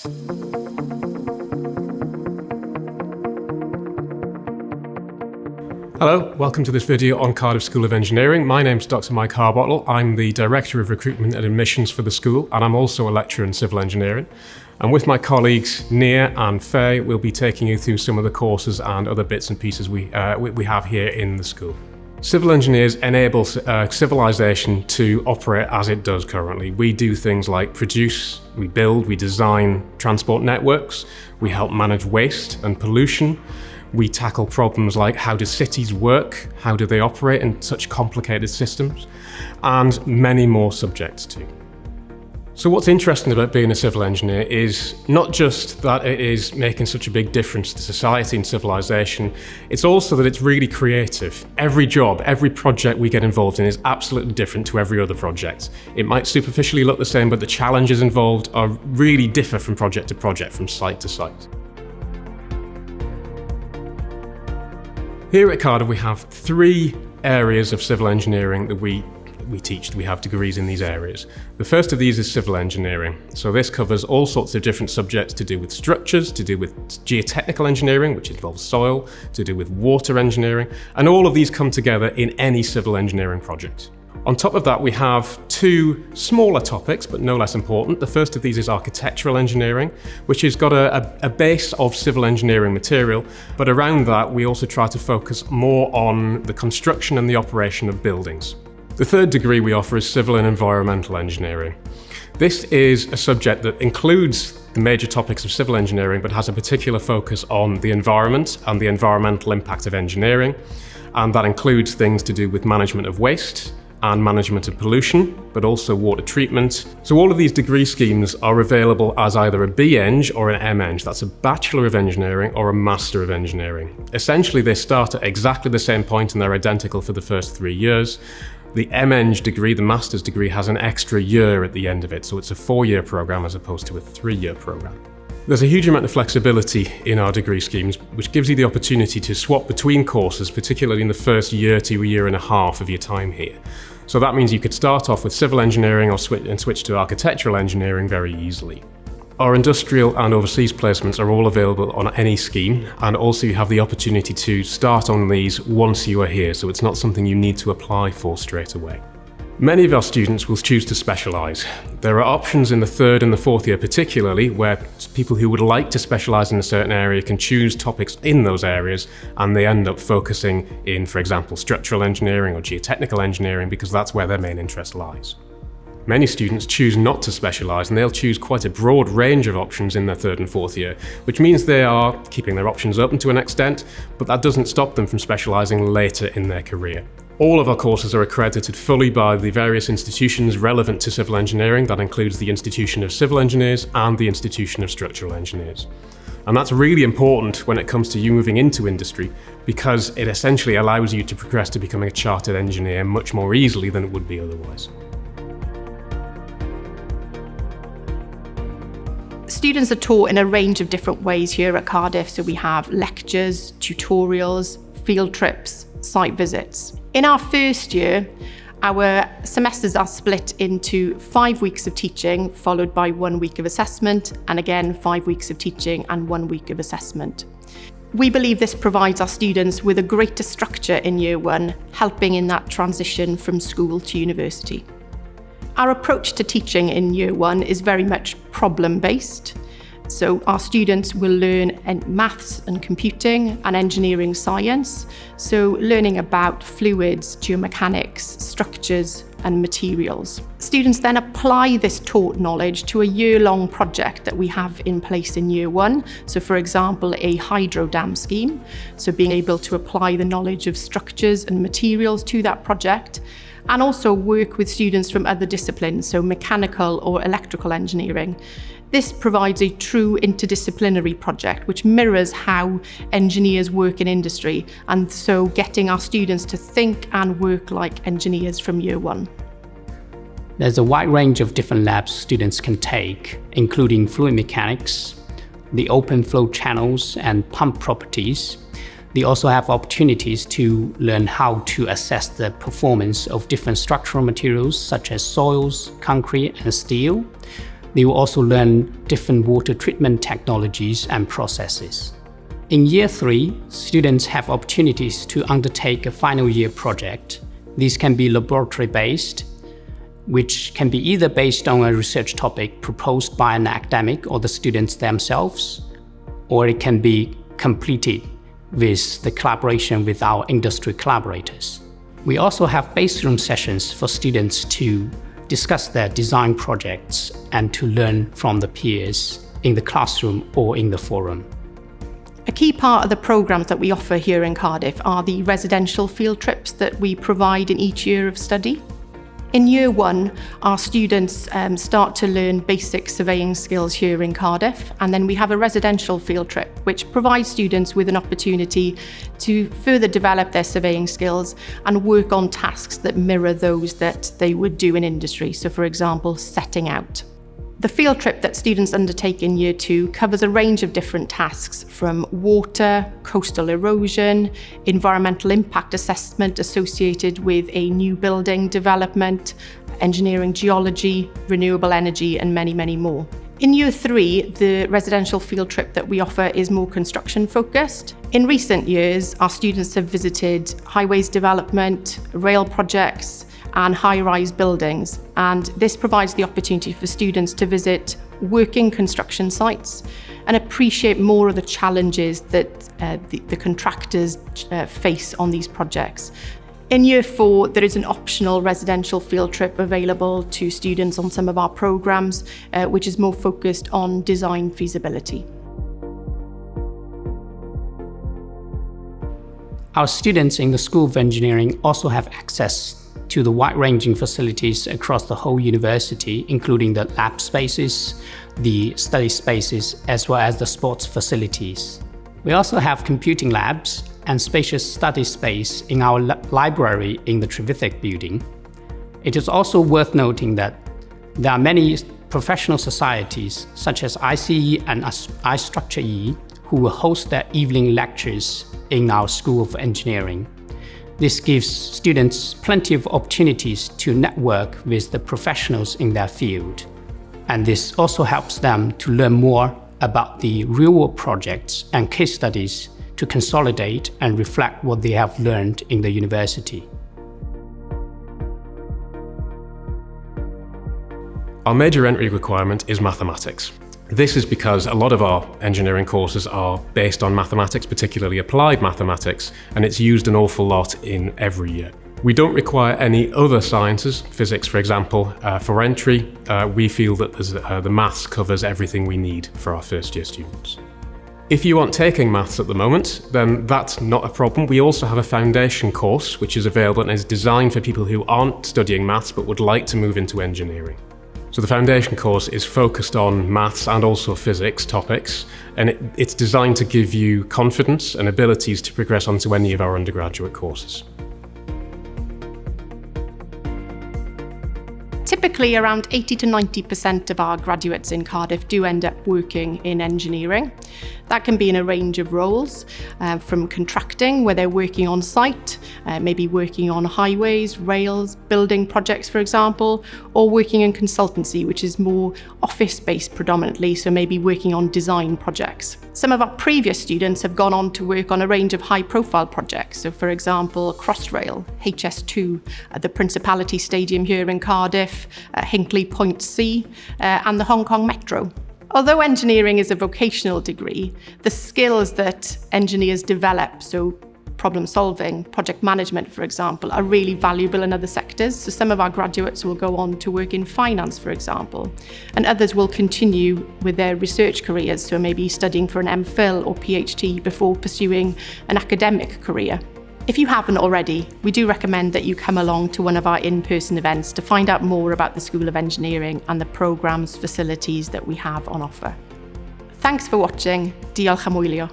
Hello, welcome to this video on Cardiff School of Engineering. My name's Dr. Mike Harbottle. I'm the Director of Recruitment and Admissions for the school, and I'm also a lecturer in civil engineering. And with my colleagues Nia and Faye, we'll be taking you through some of the courses and other bits and pieces we have here in the school. Civil engineers enable civilization to operate as it does currently. We do things like produce, we build, we design transport networks, we help manage waste and pollution. We tackle problems like how do cities work, how do they operate in such complicated systems, and many more subjects too. So what's interesting about being a civil engineer is not just that it is making such a big difference to society and civilization, it's also that it's really creative. Every job, every project we get involved in is absolutely different to every other project. It might superficially look the same, but the challenges involved are really differ from project to project, from site to site. Here at Cardiff, we have 3 areas of civil engineering that we teach. We have degrees in these areas. The first of these is civil engineering. So this covers all sorts of different subjects to do with structures, to do with geotechnical engineering, which involves soil, to do with water engineering, and all of these come together in any civil engineering project. On top of that, we have 2 smaller topics, but no less important. The first of these is architectural engineering, which has got a base of civil engineering material, but around that, we also try to focus more on the construction and the operation of buildings. The third degree we offer is civil and environmental engineering. This is a subject that includes the major topics of civil engineering, but has a particular focus on the environment and the environmental impact of engineering. And that includes things to do with management of waste, and management of pollution, but also water treatment. So all of these degree schemes are available as either a BEng or an MEng. That's a Bachelor of Engineering or a Master of Engineering. Essentially, they start at exactly the same point and they're identical for the first 3 years. The MEng degree, the Master's degree, has an extra year at the end of it, so it's a 4-year programme as opposed to a 3-year programme. There's a huge amount of flexibility in our degree schemes, which gives you the opportunity to swap between courses, particularly in the first year to a year and a half of your time here. So that means you could start off with civil engineering or switch to architectural engineering very easily. Our industrial and overseas placements are all available on any scheme, and also you have the opportunity to start on these once you are here, so it's not something you need to apply for straight away. Many of our students will choose to specialise. There are options in the 3rd and the 4th year particularly, where people who would like to specialise in a certain area can choose topics in those areas, and they end up focusing in, for example, structural engineering or geotechnical engineering, because that's where their main interest lies. Many students choose not to specialise, and they'll choose quite a broad range of options in their 3rd and 4th year, which means they are keeping their options open to an extent, but that doesn't stop them from specialising later in their career. All of our courses are accredited fully by the various institutions relevant to civil engineering. That includes the Institution of Civil Engineers and the Institution of Structural Engineers. And that's really important when it comes to you moving into industry, because it essentially allows you to progress to becoming a chartered engineer much more easily than it would be otherwise. Students are taught in a range of different ways here at Cardiff. So we have lectures, tutorials, field trips, site visits. In our first year, our semesters are split into 5 weeks of teaching, followed by 1 week of assessment, and again 5 weeks of teaching and 1 week of assessment. We believe this provides our students with a greater structure in year 1, helping in that transition from school to university. Our approach to teaching in year 1 is very much problem-based. So our students will learn maths and computing and engineering science, so learning about fluids, geomechanics, structures and materials. Students then apply this taught knowledge to a year-long project that we have in place in year 1. So for example, a hydro dam scheme, so being able to apply the knowledge of structures and materials to that project, and also work with students from other disciplines, so mechanical or electrical engineering. This provides a true interdisciplinary project which mirrors how engineers work in industry, and so getting our students to think and work like engineers from year 1. There's a wide range of different labs students can take, including fluid mechanics, the open flow channels and pump properties. They also have opportunities to learn how to assess the performance of different structural materials such as soils, concrete and steel. They will also learn different water treatment technologies and processes. In Year 3, students have opportunities to undertake a final year project. These can be laboratory-based, which can be either based on a research topic proposed by an academic or the students themselves, or it can be completed with the collaboration with our industry collaborators. We also have base room sessions for students to discuss their design projects and to learn from the peers in the classroom or in the forum. A key part of the programmes that we offer here in Cardiff are the residential field trips that we provide in each year of study. In Year 1, our students start to learn basic surveying skills here in Cardiff, and then we have a residential field trip which provides students with an opportunity to further develop their surveying skills and work on tasks that mirror those that they would do in industry. So for example, setting out. The field trip that students undertake in Year 2 covers a range of different tasks from water, coastal erosion, environmental impact assessment associated with a new building development, engineering geology, renewable energy, and many, many more. In Year 3, the residential field trip that we offer is more construction focused. In recent years, our students have visited highways development, rail projects, and high-rise buildings, and this provides the opportunity for students to visit working construction sites and appreciate more of the challenges that the contractors face on these projects. In Year 4, there is an optional residential field trip available to students on some of our programmes, which is more focused on design feasibility. Our students in the School of Engineering also have access to the wide-ranging facilities across the whole university, including the lab spaces, the study spaces, as well as the sports facilities. We also have computing labs and spacious study space in our library in the Pheirianneg building. It is also worth noting that there are many professional societies, such as ICE and iStructure-E, who will host their evening lectures in our School of Engineering. This gives students plenty of opportunities to network with the professionals in their field. And this also helps them to learn more about the real-world projects and case studies to consolidate and reflect what they have learned in the university. Our major entry requirement is mathematics. This is because a lot of our engineering courses are based on mathematics, particularly applied mathematics, and it's used an awful lot in every year. We don't require any other sciences, physics for example, for entry. We feel that the maths covers everything we need for our first year students. If you aren't taking maths at the moment, then that's not a problem. We also have a foundation course which is available and is designed for people who aren't studying maths but would like to move into engineering. So the foundation course is focused on maths and also physics topics, and it's designed to give you confidence and abilities to progress onto any of our undergraduate courses. Typically, around 80 to 90% of our graduates in Cardiff do end up working in engineering. That can be in a range of roles, from contracting, where they're working on site, maybe working on highways, rails, building projects, for example, or working in consultancy, which is more office-based predominantly, so maybe working on design projects. Some of our previous students have gone on to work on a range of high-profile projects, so for example, Crossrail, HS2, the Principality Stadium here in Cardiff, Hinkley Point C, and the Hong Kong Metro. Although engineering is a vocational degree, the skills that engineers develop, so problem solving, project management, for example, are really valuable in other sectors. So some of our graduates will go on to work in finance, for example, and others will continue with their research careers, so maybe studying for an MPhil or PhD before pursuing an academic career. If you haven't already, we do recommend that you come along to one of our in-person events to find out more about the School of Engineering and the programmes, facilities that we have on offer. Thanks for watching. Diolch am wylio.